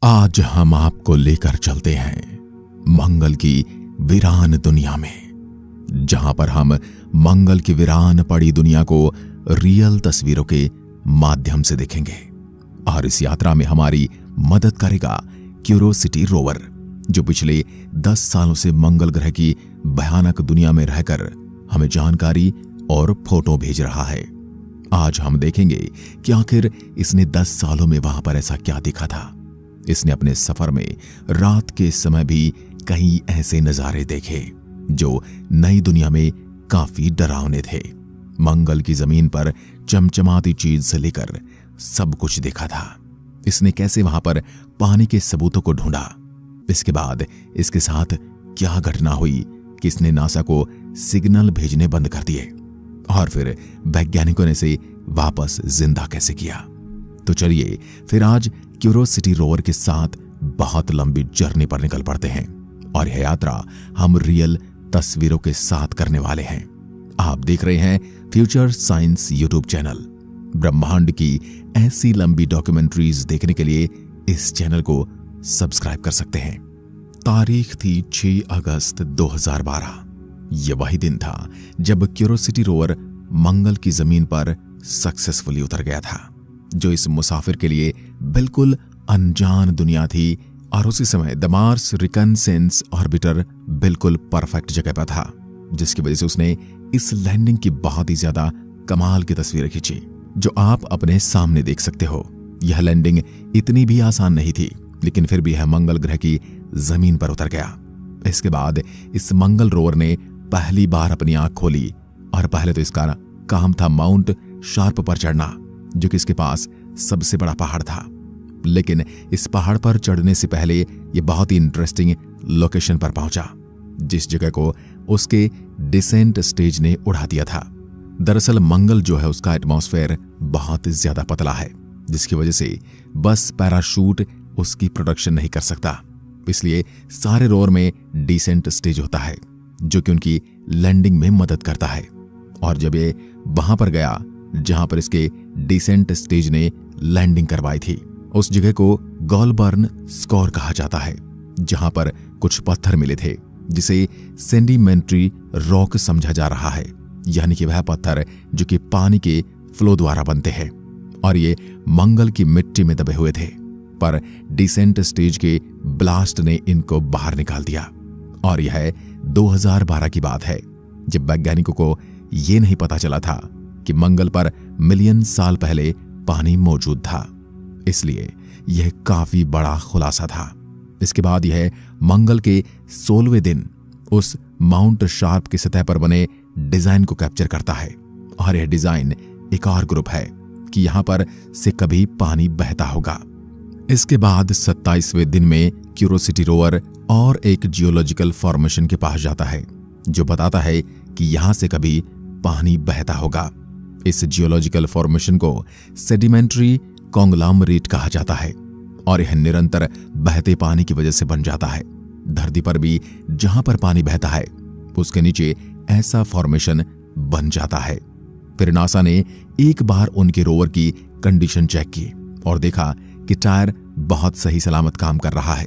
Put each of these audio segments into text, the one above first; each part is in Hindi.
आज हम आपको लेकर चलते हैं मंगल की वीरान दुनिया में, जहां पर हम मंगल की वीरान पड़ी दुनिया को रियल तस्वीरों के माध्यम से देखेंगे। और इस यात्रा में हमारी मदद करेगा क्यूरोसिटी रोवर, जो पिछले 10 सालों से मंगल ग्रह की भयानक दुनिया में रहकर हमें जानकारी और फोटो भेज रहा है। आज हम देखेंगे कि आखिर इसने 10 सालों में वहां पर ऐसा क्या देखा था। इसने अपने सफर में रात के समय भी कई ऐसे नजारे देखे जो नई दुनिया में काफी डरावने थे। मंगल की जमीन पर चमचमाती चीज से लेकर सब कुछ देखा था। इसने कैसे वहां पर पानी के सबूतों को ढूंढा, इसके बाद इसके साथ क्या घटना हुई कि इसने नासा को सिग्नल भेजने बंद कर दिए, और फिर वैज्ञानिकों ने इसे वापस जिंदा कैसे किया। तो चलिए फिर आज क्यूरोसिटी रोवर के साथ बहुत लंबी जर्नी पर निकल पड़ते हैं, और यह यात्रा हम रियल तस्वीरों के साथ करने वाले हैं। आप देख रहे हैं फ्यूचर साइंस यूट्यूब चैनल। ब्रह्मांड की ऐसी लंबी डॉक्यूमेंट्रीज देखने के लिए इस चैनल को सब्सक्राइब कर सकते हैं। तारीख थी 6 अगस्त 2012। यह वही दिन था जब क्यूरोसिटी रोवर मंगल की जमीन पर सक्सेसफुली उतर गया था, जो इस मुसाफिर के लिए बिल्कुल अनजान दुनिया थी। और उसी समय द मार्स रिकनसेंस ऑर्बिटर बिल्कुल परफेक्ट जगह पर था, जिसकी वजह से उसने इस लैंडिंग की बहुत ही ज्यादा कमाल की तस्वीरें खींची, जो आप अपने सामने देख सकते हो। यह लैंडिंग इतनी भी आसान नहीं थी, लेकिन फिर भी यह मंगल ग्रह की जमीन पर उतर गया। इसके बाद इस मंगल रोवर ने पहली बार अपनी आंख खोली, और पहले तो इसका काम था माउंट शार्प पर चढ़ना, जो कि इसके पास सबसे बड़ा पहाड़ था। लेकिन इस पहाड़ पर चढ़ने से पहले यह बहुत ही इंटरेस्टिंग लोकेशन पर पहुंचा, जिस जगह को उसके डिसेंट स्टेज ने उड़ा दिया था। दरअसल मंगल जो है, उसका एटमॉस्फेयर बहुत ज्यादा पतला है, जिसकी वजह से बस पैराशूट उसकी प्रोडक्शन नहीं कर सकता। इसलिए सारे रोवर में डिसेंट स्टेज होता है, जो कि उनकी लैंडिंग में मदद करता है। और जब ये वहां पर गया जहां पर इसके डिसेंट स्टेज ने लैंडिंग करवाई थी, उस जगह को गॉलबर्न स्कोर कहा जाता है, जहां पर कुछ पत्थर मिले थे जिसे सेडिमेंट्री रॉक समझा जा रहा है, यानी कि वह पत्थर जो कि पानी के फ्लो द्वारा बनते हैं, और ये मंगल की मिट्टी में दबे हुए थे। पर डिसेंट स्टेज के ब्लास्ट ने इनको बाहर निकाल दिया। और यह 2012 की बात है, जब वैज्ञानिकों को यह नहीं पता चला था कि मंगल पर मिलियन साल पहले पानी मौजूद था। इसलिए यह काफी बड़ा खुलासा था। इसके बाद यह मंगल के 16वें दिन उस माउंट शार्प की सतह पर बने डिजाइन को कैप्चर करता है। और यह डिजाइन एक और ग्रुप है कि यहां पर से कभी पानी बहता होगा। इसके बाद 27वें दिन में क्यूरोसिटी रोवर और एक जियोलॉजिकल फॉर्मेशन के पास जाता है, जो बताता है कि यहां से कभी पानी बहता होगा। इस जियोलॉजिकल फॉर्मेशन को सेडिमेंट्री कॉन्ग्लोमरेट कहा जाता है, और यह निरंतर बहते पानी की वजह से बन जाता है। धरती पर भी जहां पर पानी बहता है, उसके नीचे ऐसा फॉर्मेशन बन जाता है। फिर नासा ने एक बार उनके रोवर की कंडीशन चेक की और देखा कि टायर बहुत सही सलामत काम कर रहा है।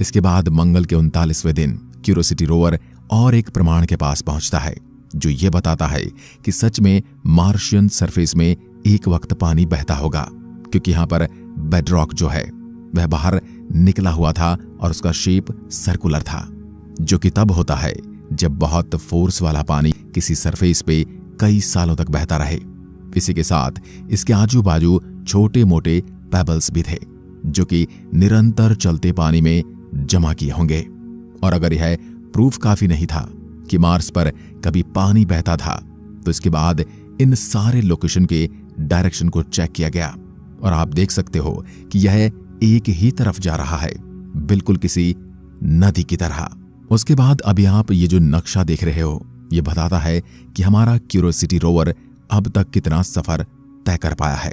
इसके बाद मंगल के 39वें दिन क्यूरोसिटी रोवर और एक प्रमाण के पास पहुंचता है, जो यह बताता है कि सच में मार्शियन सरफेस में एक वक्त पानी बहता होगा, क्योंकि यहां पर बेडरॉक जो है वह बाहर निकला हुआ था और उसका शेप सर्कुलर था, जो कि तब होता है जब बहुत फोर्स वाला पानी किसी सरफेस पे कई सालों तक बहता रहे। इसी के साथ इसके आजू बाजू छोटे मोटे पेबल्स भी थे, जो कि निरंतर चलते पानी में जमा किए होंगे। और अगर यह प्रूफ काफी नहीं था कि मार्स पर कभी पानी बहता था, तो इसके बाद इन सारे लोकेशन के डायरेक्शन को चेक किया गया, और आप देख सकते हो कि यह एक ही तरफ जा रहा है, बिल्कुल किसी नदी की तरह। उसके बाद अभी आप ये जो नक्शा देख रहे हो, ये बताता है कि हमारा क्यूरोसिटी रोवर अब तक कितना सफर तय कर पाया है।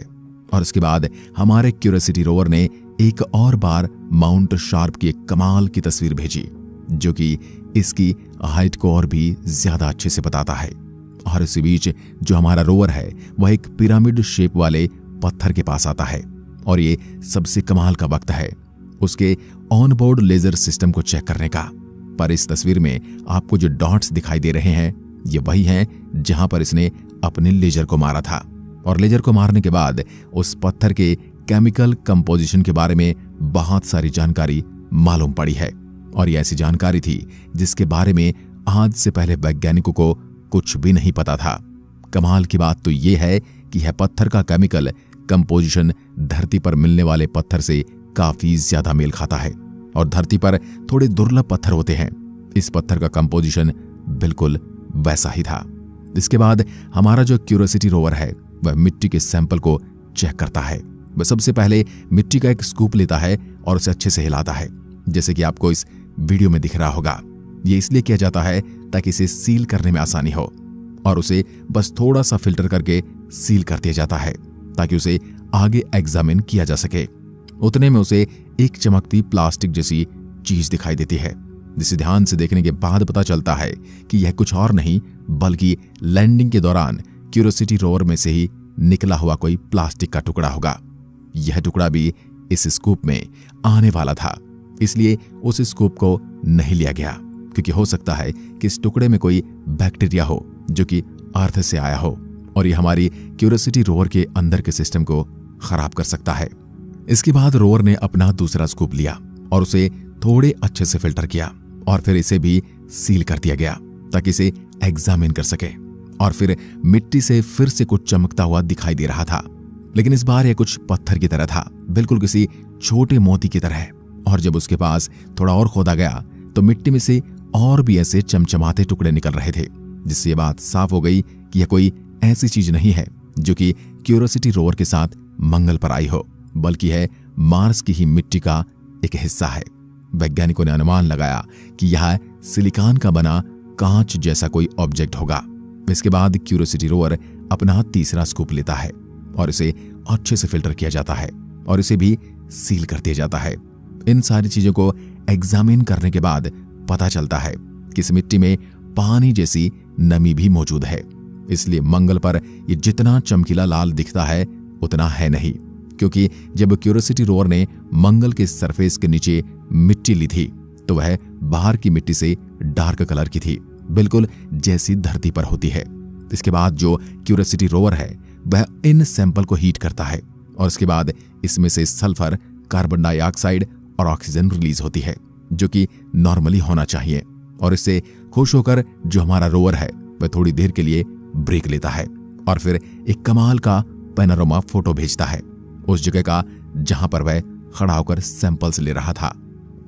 और उसके बाद हमारे क्यूरोसिटी रोवर ने एक और बार माउंट शार्प की एक कमाल की तस्वीर भेजी, जो कि इसकी हाइट को और भी ज्यादा अच्छे से बताता है। और इसी बीच जो हमारा रोवर है वह एक पिरामिड शेप वाले पत्थर के पास आता है, और ये सबसे कमाल का वक्त है उसके ऑनबोर्ड लेजर सिस्टम को चेक करने का। पर इस तस्वीर में आपको जो डॉट्स दिखाई दे रहे हैं ये वही हैं जहां पर इसने अपने लेजर को मारा था। और लेजर को मारने के बाद उस पत्थर के केमिकल कंपोजिशन के बारे में बहुत सारी जानकारी मालूम पड़ी है। और ये ऐसी जानकारी थी जिसके बारे में आज से पहले वैज्ञानिकों को कुछ भी नहीं पता था। कमाल की बात तो ये है कि यह पत्थर का केमिकल कंपोजिशन धरती पर मिलने वाले पत्थर से काफी ज्यादा मेल खाता है। और धरती पर थोड़े दुर्लभ पत्थर होते हैं, इस पत्थर का कंपोजिशन बिल्कुल वैसा ही था। इसके बाद हमारा जो क्यूरियोसिटी रोवर है वह मिट्टी के सैंपल को चेक करता है। वह सबसे पहले मिट्टी का एक स्कूप लेता है और उसे अच्छे से हिलाता है, जैसे कि आपको इस वीडियो में दिख रहा होगा। ये इसलिए किया जाता है ताकि इसे सील करने में आसानी हो, और उसे बस थोड़ा सा फिल्टर करके सील कर दिया जाता है ताकि उसे आगे एग्जामिन किया जा सके। उतने में उसे एक चमकती प्लास्टिक जैसी चीज दिखाई देती है, जिसे ध्यान से देखने के बाद पता चलता है कि यह कुछ और नहीं बल्कि लैंडिंग के दौरान क्यूरियोसिटी रोवर में से ही निकला हुआ कोई प्लास्टिक का टुकड़ा होगा। यह टुकड़ा भी इस स्कूप में आने वाला था, इसलिए उस स्कूप को नहीं लिया गया, क्योंकि हो सकता है कि इस टुकड़े में कोई बैक्टीरिया हो जो कि अर्थ से आया हो, और यह हमारी क्यूरियोसिटी रोवर के अंदर के सिस्टम को खराब कर सकता है। इसके बाद रोवर ने अपना दूसरा स्कूप लिया और उसे थोड़े अच्छे से फिल्टर किया, और फिर इसे भी सील कर दिया गया ताकि इसे एग्जामिन कर सके। और फिर मिट्टी से फिर से कुछ चमकता हुआ दिखाई दे रहा था, लेकिन इस बार यह कुछ पत्थर की तरह था, बिल्कुल किसी छोटे मोती की तरह। और जब उसके पास थोड़ा और खोदा गया तो मिट्टी में से और भी ऐसे चमचमाते टुकड़े निकल रहे थे, जिससे ये बात साफ हो गई कि यह कोई ऐसी चीज नहीं है जो कि क्यूरियोसिटी रोवर के साथ मंगल पर आई हो, बल्कि है मार्स की ही मिट्टी का एक हिस्सा है। वैज्ञानिकों ने अनुमान लगाया कि यह सिलिकॉन का बना कांच जैसा कोई ऑब्जेक्ट होगा। इसके बाद क्यूरियोसिटी रोवर अपना तीसरा स्कूप लेता है और इसे अच्छे से फिल्टर किया जाता है और इसे भी सील कर दिया जाता है। इन सारी चीजों को एग्जामिन करने के बाद पता चलता है कि इस मिट्टी में पानी जैसी नमी भी मौजूद है, इसलिए मंगल पर ये जितना चमकीला लाल दिखता है उतना है नहीं, क्योंकि जब क्यूरियोसिटी रोवर ने मंगल के सरफेस के नीचे मिट्टी ली थी तो वह बाहर की मिट्टी से डार्क कलर की थी, बिल्कुल जैसी धरती पर होती है। इसके बाद जो क्यूरियोसिटी रोवर है वह इन सैंपल को हीट करता है और उसके बाद इसमें से सल्फर, कार्बन डाइऑक्साइड और ऑक्सीजन रिलीज होती है, जो कि नॉर्मली होना चाहिए। और इससे खुश होकर जो हमारा रोवर है वह थोड़ी देर के लिए ब्रेक लेता है और फिर एक कमाल का पैनोरामा फोटो भेजता है उस जगह का जहां पर वह खड़ा होकर सैंपल्स ले रहा था।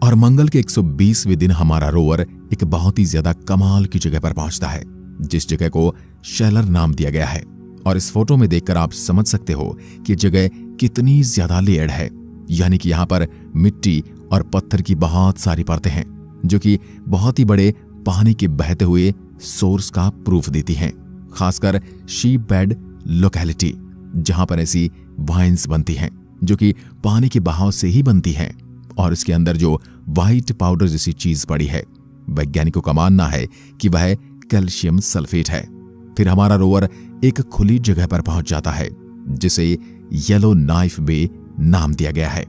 और मंगल के 120वें दिन हमारा रोवर एक बहुत ही ज्यादा कमाल की जगह पर पहुंचता है, जिस जगह को शेलर नाम दिया गया है। और इस फोटो में देखकर आप समझ सकते हो कि जगह कितनी ज्यादा लेयर्ड है, यानी कि यहाँ पर मिट्टी और पत्थर की बहुत सारी परतें हैं जो कि बहुत ही बड़े पानी के बहते हुए सोर्स का प्रूफ देती हैं, खासकर शीप बेड लोकेलिटी, जहां पर ऐसी वाइन्स बनती हैं जो कि पानी के बहाव से ही बनती हैं। और इसके अंदर जो व्हाइट पाउडर जैसी चीज पड़ी है, वैज्ञानिकों का मानना है कि वह कैल्शियम सल्फेट है। फिर हमारा रोवर एक खुली जगह पर पहुंच जाता है जिसे येलो नाइफ बे नाम दिया गया है।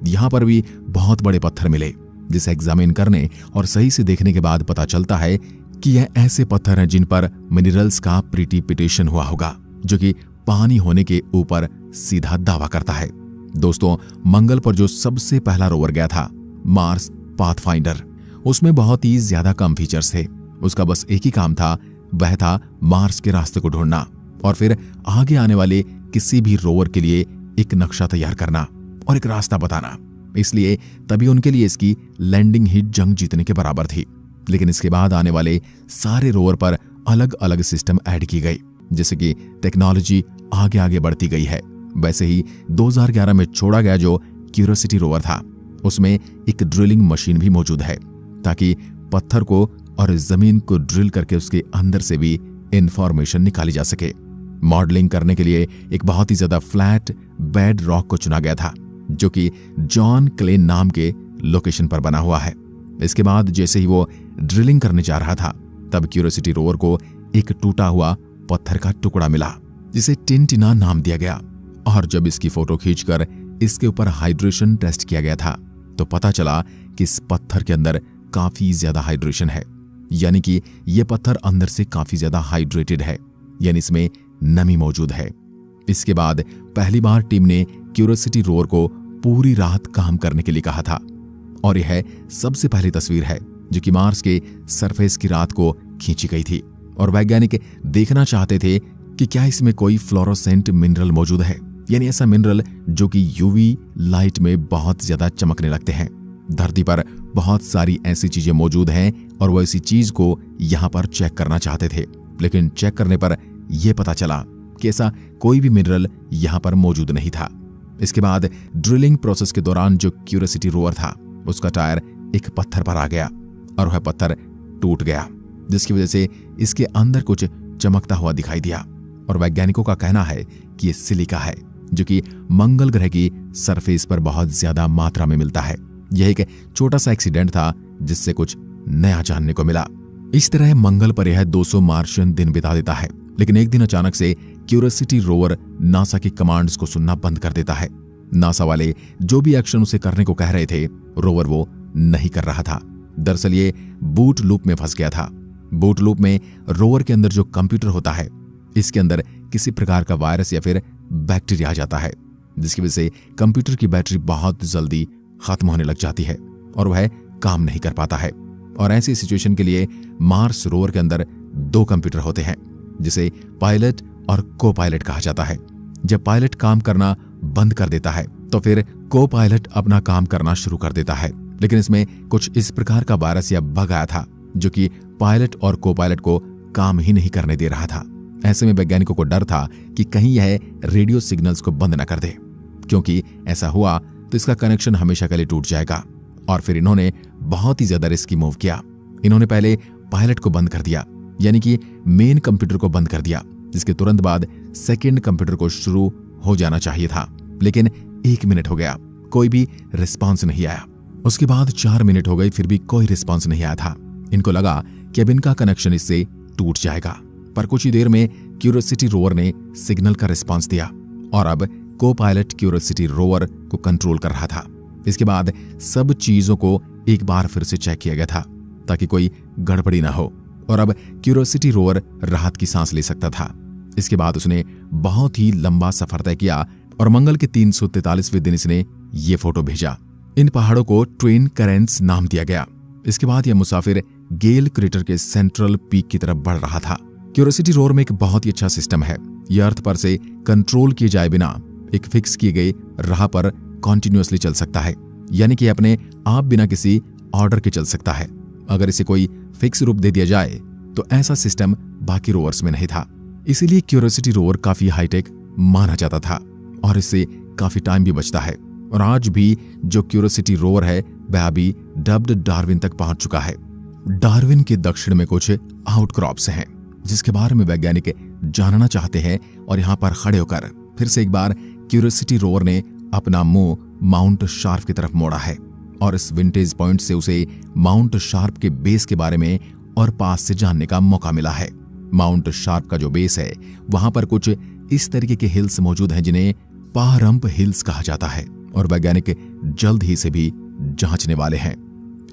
यहां पर भी बहुत बड़े पत्थर मिले, जिसे एग्जामिन करने और सही से देखने के बाद पता चलता है कि यह ऐसे पत्थर हैं जिन पर मिनरल्स का प्रिसिपिटेशन हुआ होगा, जो कि पानी होने के ऊपर सीधा दावा करता है। दोस्तों, मंगल पर जो सबसे पहला रोवर गया था, मार्स पाथफाइंडर, उसमें बहुत ही ज्यादा कम फीचर्स थे। उसका बस एक ही काम था, वह था मार्स के रास्ते को ढूंढना और फिर आगे आने वाले किसी भी रोवर के लिए एक नक्शा तैयार करना और एक रास्ता बताना। इसलिए तभी उनके लिए इसकी लैंडिंग ही जंग जीतने के बराबर थी। लेकिन इसके बाद आने वाले सारे रोवर पर अलग अलग सिस्टम ऐड की गई, जैसे कि टेक्नोलॉजी आगे आगे बढ़ती गई है। वैसे ही 2011 में छोड़ा गया जो क्यूरियोसिटी रोवर था, उसमें एक ड्रिलिंग मशीन भी मौजूद है ताकि पत्थर को और जमीन को ड्रिल करके उसके अंदर से भी इंफॉर्मेशन निकाली जा सके। मॉडलिंग करने के लिए एक बहुत ही ज्यादा फ्लैट बेड रॉक को चुना गया था, जो कि जॉन क्लेन नाम के लोकेशन पर बना हुआ है। इसके बाद जैसे ही वो ड्रिलिंग करने जा रहा था, तब क्यूरियोसिटी रोवर को एक टूटा हुआ पत्थर का टुकड़ा मिला, जिसे टिनटिना नाम दिया गया। और जब इसकी फोटो खींचकर इसके ऊपर हाइड्रेशन टेस्ट किया गया था, तो पता चला कि इस पत्थर के अंदर काफी ज्यादा हाइड्रेशन है, यानी कि यह पत्थर अंदर से काफी ज्यादा हाइड्रेटेड है, यानी इसमें नमी मौजूद है। इसके बाद पहली बार टीम ने क्यूरियोसिटी रोवर को पूरी रात काम करने के लिए कहा था, और यह सबसे पहली तस्वीर है जो कि मार्स के सरफेस की रात को खींची गई थी। और वैज्ञानिक देखना चाहते थे कि क्या इसमें कोई फ्लोरोसेंट मिनरल मौजूद है, यानी ऐसा मिनरल जो कि यूवी लाइट में बहुत ज्यादा चमकने लगते हैं। धरती पर बहुत सारी ऐसी चीजें मौजूद हैं और वो ऐसी चीज को यहां पर चेक करना चाहते थे, लेकिन चेक करने पर यह पता चला कि ऐसा कोई भी मिनरल यहां पर मौजूद नहीं था। इसके बाद ड्रिलिंग प्रोसेस के दौरान जो क्यूरियोसिटी रोवर था उसका टायर एक पत्थर पर आ गया और वह पत्थर टूट गया, जिसकी वजह से इसके अंदर कुछ चमकता हुआ दिखाई दिया। और वैज्ञानिकों का कहना है कि यह सिलिका है जो कि मंगल ग्रह की सरफेस पर बहुत ज्यादा मात्रा में मिलता है। यह एक छोटा सा एक्सीडेंट था जिससे कुछ नया जानने को मिला। इस तरह मंगल पर यह 200 मार्शियन दिन बिता देता है, लेकिन एक दिन अचानक से क्यूरियोसिटी रोवर नासा की कमांड्स को सुनना बंद कर देता है। नासा वाले जो भी एक्शन उसे करने को कह रहे थे, रोवर वो नहीं कर रहा था। दरअसल ये बूट लूप में फंस गया था। बूट लूप में रोवर के अंदर जो कंप्यूटर होता है, इसके अंदर किसी प्रकार का वायरस या फिर बैक्टीरिया आ जाता है, जिसकी वजह से कंप्यूटर की बैटरी बहुत जल्दी खत्म होने लग जाती है और वह काम नहीं कर पाता है। और ऐसी सिचुएशन के लिए मार्स रोवर के अंदर 2 कंप्यूटर होते हैं, जिसे पायलट और को पायलट कहा जाता है। जब पायलट काम करना बंद कर देता है तो फिर को पायलट अपना काम करना शुरू कर देता है, लेकिन इसमें कुछ इस प्रकार का वायरस या बग आया था जो कि पायलट और को पायलट को काम ही नहीं करने दे रहा था। ऐसे में वैज्ञानिकों को डर था कि कहीं यह रेडियो सिग्नल्स को बंद न कर दे, क्योंकि ऐसा हुआ तो इसका कनेक्शन हमेशा के लिए टूट जाएगा। और फिर इन्होंने बहुत ही ज्यादा रिस्की मूव किया। इन्होंने पहले पायलट को बंद कर दिया, यानी कि मेन कंप्यूटर को बंद कर दिया, जिसके तुरंत बाद सेकंड कंप्यूटर को शुरू हो जाना चाहिए था। लेकिन 1 मिनट हो गया, कोई भी रिस्पांस नहीं आया। उसके बाद 4 मिनट हो गए, फिर भी कोई रिस्पांस नहीं आया था। इनको लगा कि अब इनका कनेक्शन इससे टूट जाएगा, पर कुछ ही देर में क्यूरियोसिटी रोवर ने सिग्नल का रिस्पांस दिया और अब को पायलट क्यूरियोसिटी रोवर को कंट्रोल कर रहा था। इसके बाद सब चीजों को एक बार फिर से चेक किया गया था ताकि कोई गड़बड़ी ना हो, और अब क्यूरियोसिटी रोवर राहत की सांस ले सकता था। इसके बाद उसने बहुत ही लंबा सफर तय किया और मंगल के 343वें दिन इसने ये फोटो भेजा। इन पहाड़ों को ट्विन करेंट्स नाम दिया गया। इसके बाद यह मुसाफिर गेल क्रेटर के सेंट्रल पीक की तरफ बढ़ रहा था। क्यूरियोसिटी रोवर में एक बहुत ही अच्छा सिस्टम है। यह अर्थ पर से कंट्रोल किए जाए बिना एक फिक्स किए गए राह पर कॉन्टिन्यूअसली चल सकता है, यानी कि अपने आप बिना किसी ऑर्डर के चल सकता है। अगर इसे कोई फिक्स रूप दे दिया जाए तो ऐसा सिस्टम बाकी रोवर्स में नहीं था। इसीलिए क्यूरियोसिटी रोवर काफी हाईटेक माना जाता था और इससे काफी टाइम भी बचता है। और आज भी जो क्यूरियोसिटी रोवर है वह अभी डब्ड डार्विन तक पहुंच चुका है। डार्विन के दक्षिण में कुछ आउटक्रॉप्स हैं जिसके बारे में वैज्ञानिक जानना चाहते हैं, और यहां पर खड़े होकर फिर से एक बार क्यूरियोसिटी रोवर ने अपना मुंह माउंट शार्प की तरफ मोड़ा है और इस विंटेज पॉइंट से उसे माउंट शार्प के बेस के बारे में और पास से जानने का मौका मिला है। माउंट शार्प का जो बेस है वहां पर कुछ इस तरीके के हिल्स मौजूद हैं जिन्हें पारंप हिल्स कहा जाता है, और वैज्ञानिक जल्द ही से भी जांचने वाले हैं।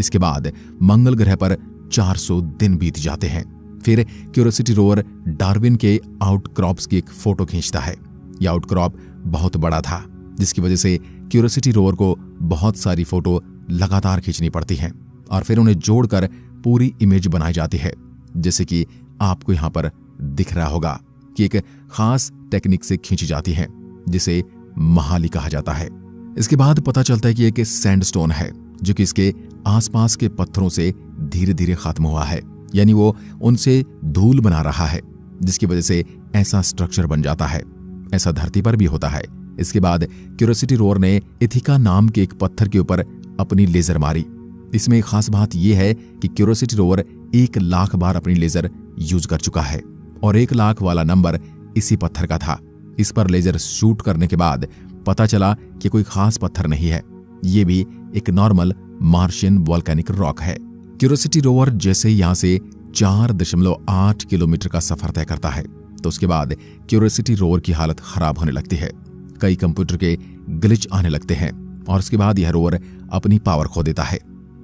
इसके बाद मंगल ग्रह पर 400 दिन बीत जाते हैं। फिर क्यूरियोसिटी रोवर डार्विन के आउटक्रॉप्स की एक फोटो खींचता है। यह आउटक्रॉप बहुत बड़ा था, जिसकी वजह से क्यूरियोसिटी रोवर को बहुत सारी फोटो लगातार खींचनी पड़ती हैं और फिर उन्हें जोड़कर पूरी इमेज बनाई जाती है, जैसे कि आपको यहां पर दिख रहा होगा कि एक खास टेक्निक से खींची जाती है जिसे महाली कहा जाता है। इसके बाद पता चलता है कि एक सैंडस्टोन है जो कि इसके आसपास के पत्थरों से धीरे धीरे खत्म हुआ है, यानी वो उनसे धूल बना रहा है, जिसकी वजह से ऐसा स्ट्रक्चर बन जाता है। ऐसा धरती पर भी होता है। इसके बाद क्यूरियोसिटी रोवर ने इथिका नाम के एक पत्थर के ऊपर अपनी लेजर मारी। इसमें एक खास बात यह है कि क्यूरियोसिटी रोवर 1 लाख बार अपनी लेजर यूज कर चुका है और 1 लाख वाला नंबर इसी पत्थर का था। इस पर लेजर शूट करने के बाद पता चला कि कोई खास पत्थर नहीं है, ये भी एक नॉर्मल मार्शियन वॉल्केनिक रॉक है। क्यूरियोसिटी रोवर जैसे यहां से 4.8 किलोमीटर का सफर तय करता है तो उसके बाद क्यूरियोसिटी रोवर की हालत खराब होने लगती है। कई कंप्यूटर के ग्लिच आने लगते हैं और उसके बाद यह रोवर अपनी पावर खो देता है,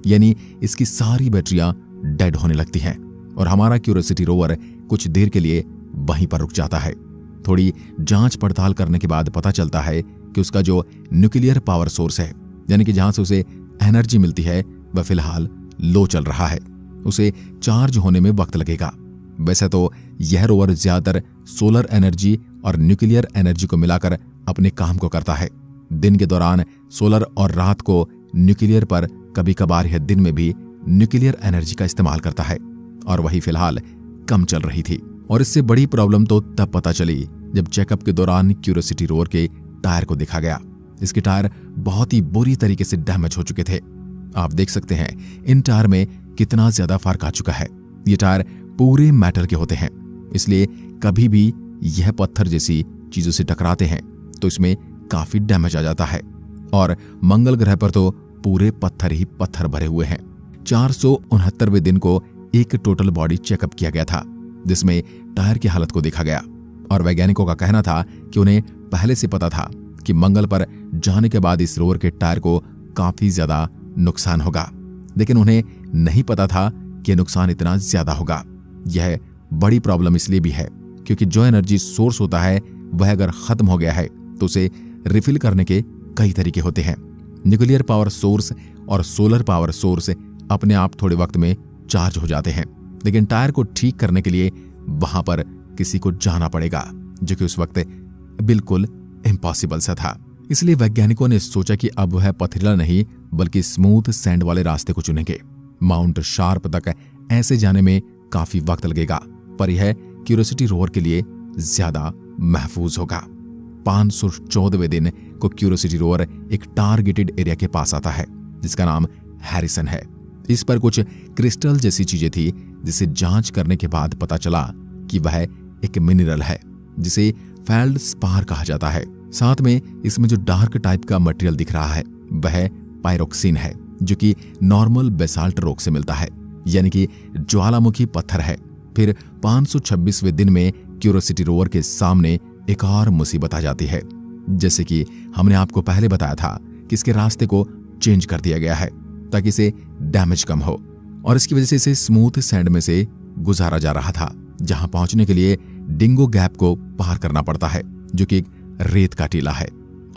यानी इसकी सारी बैटरियां डेड होने लगती हैं और हमारा क्यूरियोसिटी रोवर कुछ देर के लिए वहीं पर रुक जाता है। थोड़ी जांच पड़ताल करने के बाद पता चलता है कि उसका जो न्यूक्लियर पावर सोर्स है, यानी कि जहां से उसे एनर्जी मिलती है, वह फिलहाल लो चल रहा है। उसे चार्ज होने में वक्त लगेगा। वैसे तो यह रोवर ज्यादातर सोलर एनर्जी और न्यूक्लियर एनर्जी को मिलाकर अपने काम को करता है। दिन के दौरान सोलर और रात को न्यूक्लियर पर, कभी कभार यह दिन में भी न्यूक्लियर एनर्जी का इस्तेमाल करता है और वही फिलहाल कम चल रही थी। और इससे बड़ी प्रॉब्लम तो तब पता चली जब चेकअप के दौरान क्यूरियोसिटी रोवर के टायर को देखा गया। इसके टायर बहुत ही बुरी तरीके से डैमेज हो चुके थे। आप देख सकते हैं इन टायर में कितना ज्यादा फर्क आ चुका है। ये टायर पूरे मेटल के होते हैं, इसलिए कभी भी यह पत्थर जैसी चीजों से टकराते हैं तो इसमें काफी डैमेज आ जाता है। और मंगल ग्रह पर तो पूरे पत्थर ही पत्थर भरे हुए हैं। 469वें दिन को एक टोटल बॉडी चेकअप किया गया था, जिसमें टायर की हालत को देखा गया। और वैज्ञानिकों का कहना था कि उन्हें पहले से पता था कि मंगल पर जाने के बाद इस रोवर के टायर को काफी ज्यादा नुकसान होगा, लेकिन उन्हें नहीं पता था कि यह नुकसान इतना ज्यादा होगा। यह बड़ी प्रॉब्लम इसलिए भी है क्योंकि जो एनर्जी सोर्स होता है वह अगर खत्म हो गया है तो उसे रिफिल करने के कई तरीके होते हैं। न्यूक्लियर पावर सोर्स और सोलर पावर सोर्स अपने आप थोड़े वक्त में चार्ज हो जाते हैं, लेकिन टायर को ठीक करने के लिए वहां पर किसी को जाना पड़ेगा, जो कि उस वक्त बिल्कुल इम्पॉसिबल सा था। इसलिए वैज्ञानिकों ने सोचा कि अब वह पथरीला नहीं बल्कि स्मूथ सैंड वाले रास्ते को चुनेंगे। माउंट शार्प तक ऐसे जाने में काफी वक्त लगेगा, पर यह क्यूरियोसिटी रोवर के लिए ज्यादा महफूज होगा। 514वें दिन को क्यूरियोसिटी रोवर एक टारगेटेड एरिया के पास आता है जिसका नाम हैरिसन है। इस पर कुछ क्रिस्टल जैसी चीजें थी, जिसे जांच करने के बाद पता चला कि वह एक मिनरल है जिसे फेल्डस्पार कहा जाता है। साथ में इसमें जो डार्क टाइप का मटेरियल दिख रहा है वह पायरोक्सिन है, जो कि नॉर्मल बेसाल्ट रॉक से मिलता है, यानी कि ज्वालामुखी पत्थर है। फिर 526वें दिन में क्यूरियोसिटी रोवर के सामने एक और मुसीबत आ जाती है। जैसे कि हमने आपको पहले बताया था कि इसके रास्ते को चेंज कर दिया गया है ताकि इसे डैमेज कम हो, और इसकी वजह से इसे स्मूथ सैंड में से गुजारा जा रहा था, जहां पहुंचने के लिए डिंगो गैप को पार करना पड़ता है, जो कि एक रेत का टीला है।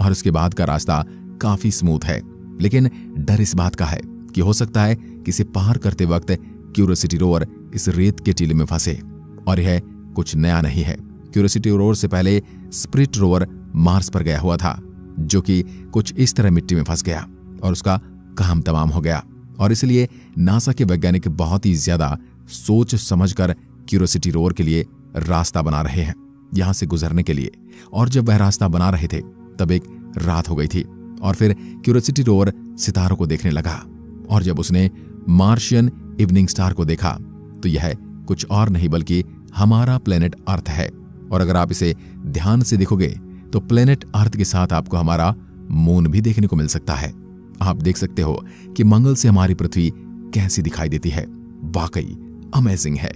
और उसके बाद का रास्ता काफी स्मूथ है, लेकिन डर इस बात का है कि हो सकता है कि इसे पार करते वक्त क्यूरियोसिटी रोवर इस रेत के टीले में फंसे। और यह कुछ नया नहीं है। क्यूरियोसिटी रोवर से पहले स्पिरिट रोवर मार्स पर गया हुआ था, जो कि कुछ इस तरह मिट्टी में फंस गया और उसका काम तमाम हो गया। और इसलिए नासा के वैज्ञानिक बहुत ही ज्यादा सोच समझकर क्यूरियोसिटी रोवर के लिए रास्ता बना रहे हैं यहां से गुजरने के लिए। और जब वह रास्ता बना रहे थे तब एक रात हो गई थी और फिर क्यूरियोसिटी रोवर सितारों को देखने लगा। और जब उसने मार्शियन इवनिंग स्टार को देखा तो यह कुछ और नहीं बल्कि हमारा प्लेनेट अर्थ है। और अगर आप इसे ध्यान से देखोगे तो प्लेनेट अर्थ के साथ आपको हमारा मून भी देखने को मिल सकता है। आप देख सकते हो कि मंगल से हमारी पृथ्वी कैसी दिखाई देती है। वाकई अमेजिंग है।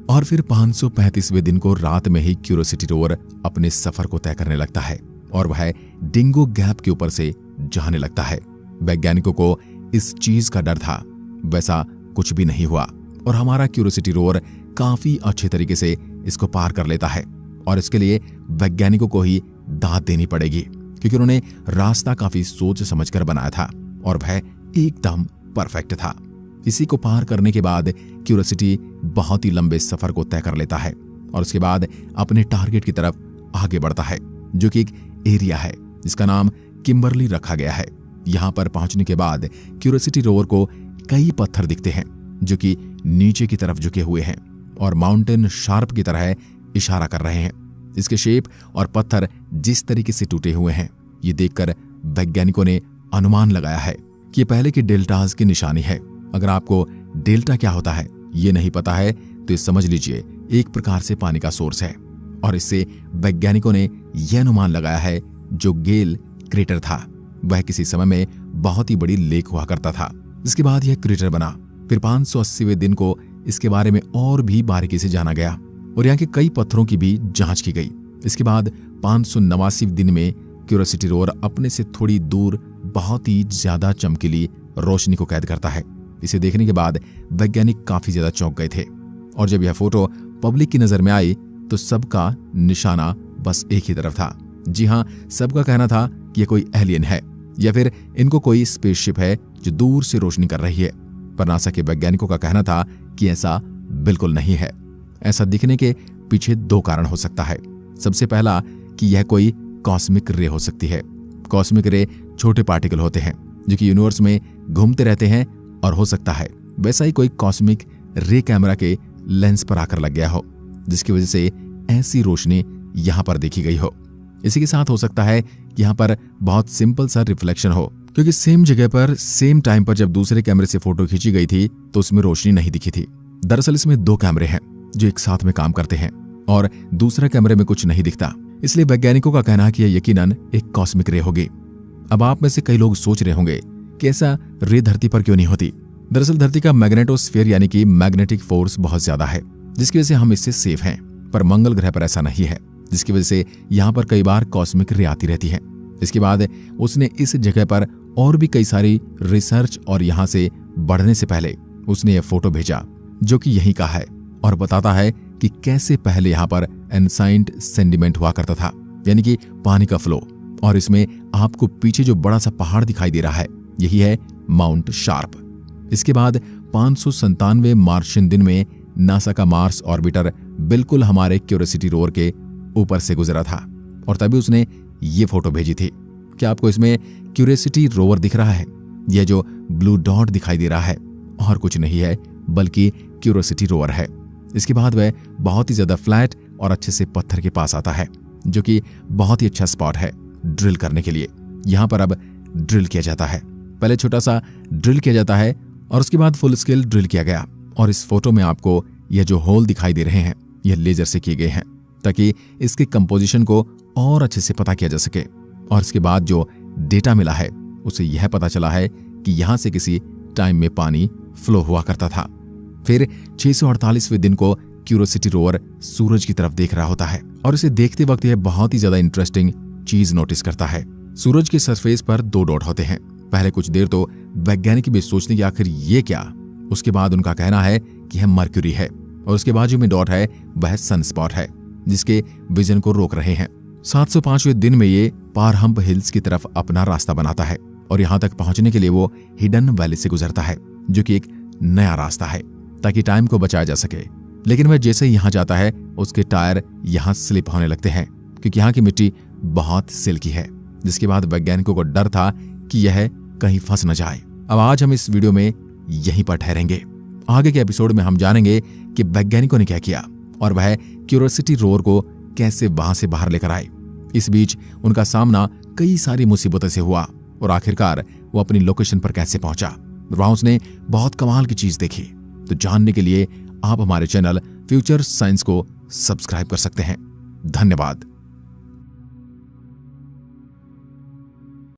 और फिर 535वें दिन को रात में ही क्यूरियोसिटी रोवर अपने सफर को तय करने लगता है और वह डिंगो गैप के ऊपर से जाने लगता है। वैज्ञानिकों को इस चीज का डर था, वैसा कुछ भी नहीं हुआ और हमारा क्यूरियोसिटी रोवर काफी अच्छे तरीके से इसको पार कर लेता है। और इसके लिए वैज्ञानिकों को ही दाद देनी पड़ेगी, क्योंकि उन्होंने रास्ता काफी सोच समझकर बनाया था और वह एकदम परफेक्ट था। इसी को पार करने के बाद क्यूरियोसिटी बहुत ही लंबे सफर को तय कर लेता है और उसके बाद अपने टारगेट की तरफ आगे बढ़ता है, जो कि एक एरिया है जिसका नाम किम्बरली रखा गया है। यहां पर पहुंचने के बाद क्यूरियोसिटी रोवर को कई पत्थर दिखते हैं जो कि नीचे की तरफ झुके हुए हैं और माउंटेन शार्प की तरह इशारा कर रहे हैं। इसके शेप और पत्थर जिस तरीके से टूटे हुए हैं, ये देखकर वैज्ञानिकों ने अनुमान लगाया है कि ये पहले की डेल्टाज की निशानी है। अगर आपको डेल्टा क्या होता है ये नहीं पता है तो ये समझ लीजिए एक प्रकार से पानी का सोर्स है। और इससे वैज्ञानिकों ने यह अनुमान लगाया है जो गेल क्रेटर था वह किसी समय में बहुत ही बड़ी लेक हुआ करता था। इसके बाद यह क्रेटर बना। फिर 580वें दिन को इसके बारे में और भी बारीकी से जाना गया और यहाँ के कई पत्थरों की भी जांच की गई। इसके बाद 589वें दिन में क्यूरियोसिटी रोवर अपने से थोड़ी दूर बहुत ही ज्यादा चमकीली रोशनी को कैद करता है। इसे देखने के बाद वैज्ञानिक काफी ज्यादा चौंक गए थे और जब यह फोटो पब्लिक की नजर में आई तो सबका निशाना बस एक ही तरफ था। जी हाँ, सबका कहना था कि यह कोई एलियन है या फिर इनको कोई स्पेसशिप है जो दूर से रोशनी कर रही है। पर नासा के वैज्ञानिकों का कहना था कि ऐसा बिल्कुल नहीं है। ऐसा दिखने के पीछे दो कारण हो सकता है। सबसे पहला कि यह कोई कॉस्मिक रे हो सकती है। कॉस्मिक रे छोटे पार्टिकल होते हैं जो कि यूनिवर्स में घूमते रहते हैं और हो सकता है वैसा ही कोई कॉस्मिक रे कैमरा के लेंस पर आकर लग गया हो, जिसकी वजह से ऐसी रोशनी यहां पर देखी गई हो। इसी के साथ हो सकता है कि यहां पर बहुत सिंपल सा रिफ्लेक्शन हो, क्योंकि सेम जगह पर सेम टाइम पर जब दूसरे कैमरे से फोटो खींची गई थी तो उसमें रोशनी नहीं दिखी थी। दरअसल इसमें दो कैमरे हैं जो एक साथ में काम करते हैं और दूसरे कैमरे में कुछ नहीं दिखता, इसलिए वैज्ञानिकों का कहना है कि यह यकीनन एक कॉस्मिक रे होगी। अब आप में से कई लोग सोच रहे होंगे कि ऐसा रे धरती पर क्यों नहीं होती। दरअसल धरती का मैग्नेटोस्फीयर यानी कि मैग्नेटिक फोर्स बहुत ज्यादा है, जिसकी वजह से हम इससे सेफ हैं। पर मंगल ग्रह पर ऐसा नहीं है, जिसकी वजह से यहाँ पर कई बार कॉस्मिक रे आती रहती है। इसके बाद उसने इस जगह पर और भी कई सारी रिसर्च और यहाँ से बढ़ने से पहले उसने यह फोटो भेजा जो कि यहीं का है और बताता है कि कैसे पहले यहाँ पर एनसाइंट सेंडिमेंट हुआ करता था, यानी कि पानी का फ्लो। और इसमें आपको पीछे जो बड़ा सा पहाड़ दिखाई दे रहा है यही है माउंट शार्प। इसके बाद 597 मार्शियन दिन में नासा का मार्स ऑर्बिटर बिल्कुल हमारे क्यूरियोसिटी रोवर के ऊपर से गुजरा था और तभी उसने ये फोटो भेजी थी। क्या आपको इसमें क्यूरियोसिटी रोवर दिख रहा है? यह जो ब्लू डॉट दिखाई दे रहा है और कुछ नहीं है बल्कि क्यूरियोसिटी रोवर है। इसके बाद वह बहुत ही ज्यादा फ्लैट और अच्छे से पत्थर के पास आता है, जो कि बहुत ही अच्छा स्पॉट है ड्रिल करने के लिए। यहां पर अब ड्रिल किया जाता है। पहले छोटा सा ड्रिल किया जाता है और उसके बाद फुल स्केल ड्रिल किया गया। और इस फोटो में आपको यह जो होल दिखाई दे रहे हैं यह लेजर से किए गए हैं ताकि इसके कंपोजिशन को और अच्छे से पता किया जा सके। और इसके बाद जो डेटा मिला है उसे यह पता चला है कि यहां से किसी टाइम में पानी फ्लो हुआ करता था। फिर 648वें दिन को क्यूरियोसिटी रोवर सूरज की तरफ देख रहा होता है और इसे देखते वक्त यह बहुत ही ज्यादा इंटरेस्टिंग चीज नोटिस करता है। सूरज के सरफेस पर दो डॉट होते हैं। पहले कुछ देर तो वैज्ञानिक भी सोचते कि आखिर ये क्या। उसके बाद उनका कहना है कि यह मर्क्यूरी है और उसके बाजू में डॉट है वह सनस्पॉट है जिसके विजन को रोक रहे हैं। 705वें दिन में ये पारहम्प हिल्स की तरफ अपना रास्ता बनाता है और यहां तक पहुंचने के लिए वो हिडन वैली से गुजरता है, जो कि एक नया रास्ता है ताकि टाइम को बचाया जा सके। लेकिन वह जैसे ही यहां जाता है उसके टायर यहां स्लिप होने लगते हैं क्योंकि यहां की मिट्टी बहुत सिल्की है, जिसके बाद वैज्ञानिकों को डर था कि यह कहीं फंस न जाए। अब आज हम इस वीडियो में यहीं पर ठहरेंगे। आगे के एपिसोड में हम जानेंगे कि वैज्ञानिकों ने क्या किया और वह क्यूरियोसिटी रोवर को कैसे वहां से बाहर लेकर आए। इस बीच उनका सामना कई सारी मुसीबतों से हुआ और आखिरकार वो अपनी लोकेशन पर कैसे पहुंचा। वहां उसने बहुत कमाल की चीज देखी। तो जानने के लिए आप हमारे चैनल फ्यूचर साइंस को सब्सक्राइब कर सकते हैं। धन्यवाद।